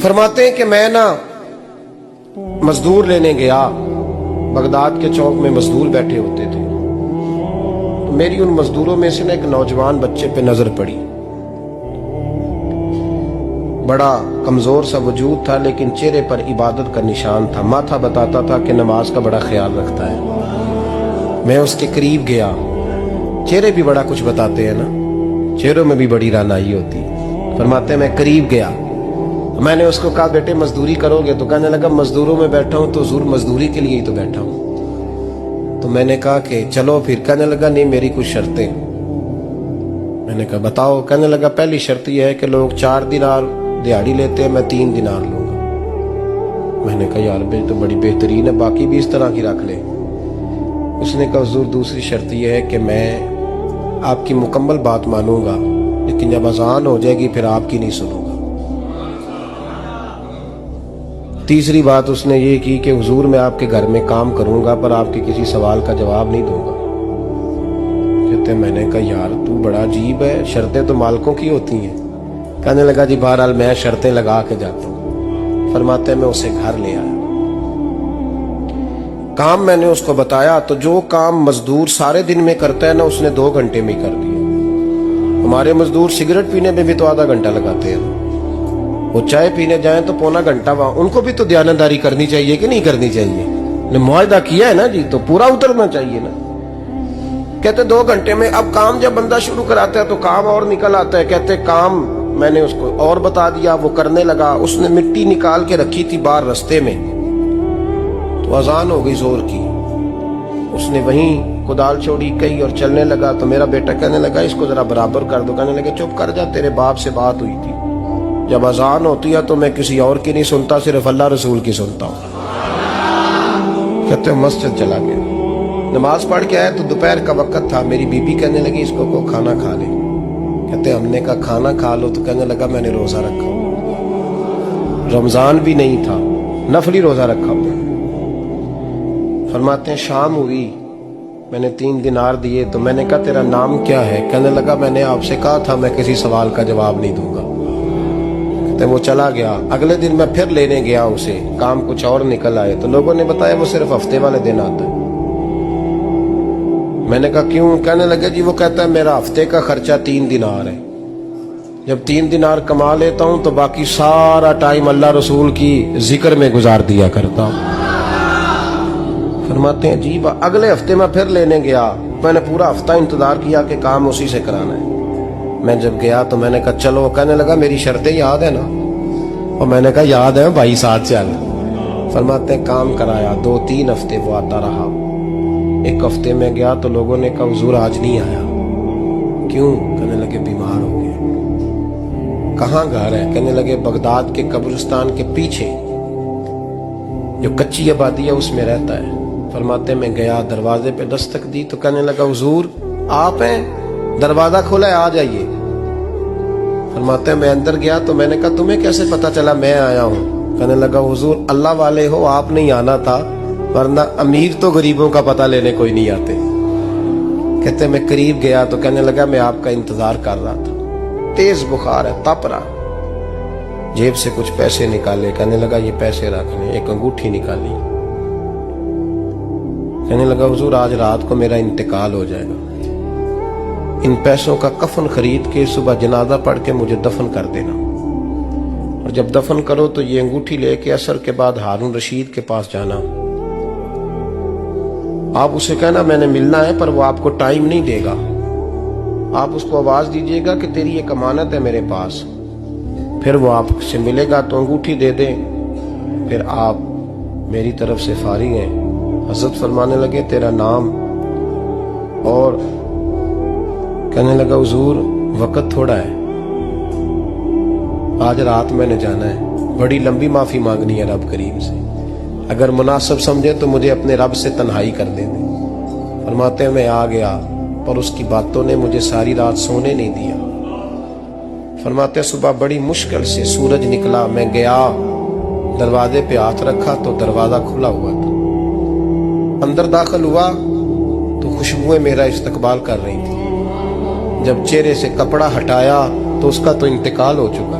فرماتے ہیں کہ میں نا مزدور لینے گیا، بغداد کے چوک میں مزدور بیٹھے ہوتے تھے، تو میری ان مزدوروں میں سے نا ایک نوجوان بچے پہ نظر پڑی۔ بڑا کمزور سا وجود تھا لیکن چہرے پر عبادت کا نشان تھا، ماتھا بتاتا تھا کہ نماز کا بڑا خیال رکھتا ہے۔ میں اس کے قریب گیا، چہرے بھی بڑا کچھ بتاتے ہیں نا، چہروں میں بھی بڑی رانائی ہوتی ہے۔ فرماتے ہیں میں قریب گیا، میں نے اس کو کہا بیٹے مزدوری کرو گے؟ تو کہنے لگا مزدوروں میں بیٹھا ہوں تو حضور مزدوری کے لیے ہی تو بیٹھا ہوں۔ تو میں نے کہا کہ چلو پھر۔ کہنے لگا نہیں میری کچھ شرطیں۔ میں نے کہا بتاؤ؟ کہنے لگا پہلی شرط یہ ہے کہ لوگ 4 دینار دیہاڑی لیتے ہیں، میں 3 دینار لوں گا۔ میں نے کہا یار بھائی تو بڑی بہترین ہے، باقی بھی اس طرح کی رکھ لے۔ اس نے کہا حضور دوسری شرط یہ ہے کہ میں آپ کی مکمل بات مانوں گا لیکن جب اذان ہو جائے گی پھر آپ کی نہیں سنوں گا۔ تیسری بات اس نے یہ کی کہ حضور میں آپ کے گھر میں کام کروں گا پر آپ کے کسی سوال کا جواب نہیں دوں گا۔ کہتے ہیں میں نے کہا یار تو بڑا عجیب ہے، شرطیں تو مالکوں کی ہوتی ہیں۔ کہنے لگا جی بہرحال میں شرطیں لگا کے جاتا ہوں۔ فرماتے ہیں میں اسے گھر لے آیا، کام میں نے اس کو بتایا تو جو کام مزدور سارے دن میں کرتا ہے نا اس نے 2 گھنٹے میں کر دیا۔ ہمارے مزدور سگریٹ پینے میں بھی تو آدھا گھنٹہ لگاتے ہیں، وہ چائے پینے جائیں تو پونا گھنٹہ وہاں۔ ان کو بھی تو دیانتداری کرنی چاہیے کہ نہیں کرنی چاہیے؟ نے معاہدہ کیا ہے نا جی تو پورا اترنا چاہیے نا۔ کہتے 2 گھنٹے میں۔ اب کام جب بندہ شروع کراتا ہے تو کام اور نکل آتا ہے۔ کہتے کام میں نے اس کو اور بتا دیا، وہ کرنے لگا۔ اس نے مٹی نکال کے رکھی تھی باہر رستے میں، تو اذان ہو گئی زور کی، اس نے وہیں کدال چھوڑی کئی اور چلنے لگا۔ تو میرا بیٹا کہنے لگا اس کو ذرا برابر کر دو۔ کہنے لگا چپ کر جا، تیرے باپ سے بات ہوئی تھی، جب اذان ہوتی ہے تو میں کسی اور کی نہیں سنتا، صرف اللہ رسول کی سنتا ہوں۔ کہتے ہیں مسجد چلا گیا، نماز پڑھ کے آیا تو دوپہر کا وقت تھا۔ میری بی بی کہنے لگی اس کو کھانا کھا لے۔ کہتے ہیں ہم نے کہا کھانا کھا لو، تو کہنے لگا میں نے روزہ رکھا ہوں، رمضان بھی نہیں تھا، نفلی روزہ رکھا ہوں۔ فرماتے ہیں شام ہوئی، میں نے 3 دینار دیے تو میں نے کہا تیرا نام کیا ہے؟ کہنے لگا میں نے آپ سے کہا تھا میں کسی سوال کا جواب نہیں دوں گا۔ وہ چلا گیا۔ اگلے دن میں پھر لینے گیا اسے، کام کچھ اور نکل آئے تو لوگوں نے بتایا وہ صرف ہفتے والے دن آتا ہے۔ میں نے کہا کیوں؟ کہنے لگے جی وہ کہتا ہے میرا ہفتے کا خرچہ 3 دینار ہے، جب 3 دینار کما لیتا ہوں تو باقی سارا ٹائم اللہ رسول کی ذکر میں گزار دیا کرتا ہوں۔ فرماتے ہیں عجیب۔ اگلے ہفتے میں پھر لینے گیا، میں نے پورا ہفتہ انتظار کیا کہ کام اسی سے کرانا ہے۔ میں جب گیا تو میں نے کہا چلو، کہنے لگا میری شرطیں یاد ہے نا؟ اور میں نے کہا یاد ہے بھائی ساتھ چل۔ فرماتے ہیں کام کرایا، 2-3 ہفتے وہ آتا رہا۔ ایک ہفتے میں گیا تو لوگوں نے کہا حضور آج نہیں آیا، کیوں؟ کہنے لگے بیمار ہو گیا۔ کہاں گھر ہے؟ کہنے لگے بغداد کے قبرستان کے پیچھے جو کچی آبادی ہے اس میں رہتا ہے۔ فرماتے میں گیا، دروازے پہ دستک دی تو کہنے لگا حضور آپ ہیں؟ دروازہ کھولا ہے، آ جائیے۔ فرماتے ہیں میں اندر گیا تو میں نے کہا تمہیں کیسے پتا چلا میں آیا ہوں؟ کہنے لگا حضور اللہ والے ہو، آپ نہیں آنا تھا، ورنہ امیر تو غریبوں کا پتہ لینے کوئی نہیں آتے۔ کہتے میں قریب گیا تو کہنے لگا میں آپ کا انتظار کر رہا تھا، تیز بخار ہے، تپ رہا۔ جیب سے کچھ پیسے نکالے، کہنے لگا یہ پیسے رکھ لیں۔ ایک انگوٹھی نکالی، کہنے لگا حضور آج رات کو میرا انتقال ہو جائے گا، ان پیسوں کا کفن خرید کے صبح جنازہ پڑھ کے مجھے دفن کر دینا، اور جب دفن کرو تو یہ انگوٹھی لے کے عصر کے بعد ہارون رشید کے پاس جانا، آپ اسے کہنا میں نے ملنا ہے پر وہ آپ کو ٹائم نہیں دے گا، آپ اس کو آواز دیجئے گا کہ تیری ایک امانت ہے میرے پاس، پھر وہ آپ سے ملے گا تو انگوٹھی دے دیں، پھر آپ میری طرف سے فارغ ہیں۔ حضرت فرمانے لگے تیرا نام؟ اور کہنے لگا حضور وقت تھوڑا ہے، آج رات میں نے جانا ہے، بڑی لمبی معافی مانگنی ہے رب کریم سے، اگر مناسب سمجھے تو مجھے اپنے رب سے تنہائی کر دے دیں۔ فرماتے ہیں میں آ گیا پر اس کی باتوں نے مجھے ساری رات سونے نہیں دیا۔ فرماتے ہیں صبح بڑی مشکل سے سورج نکلا، میں گیا دروازے پہ ہاتھ رکھا تو دروازہ کھلا ہوا تھا، اندر داخل ہوا تو خوشبوئیں میرا استقبال کر رہی تھی، جب چہرے سے کپڑا ہٹایا تو اس کا تو انتقال ہو چکا۔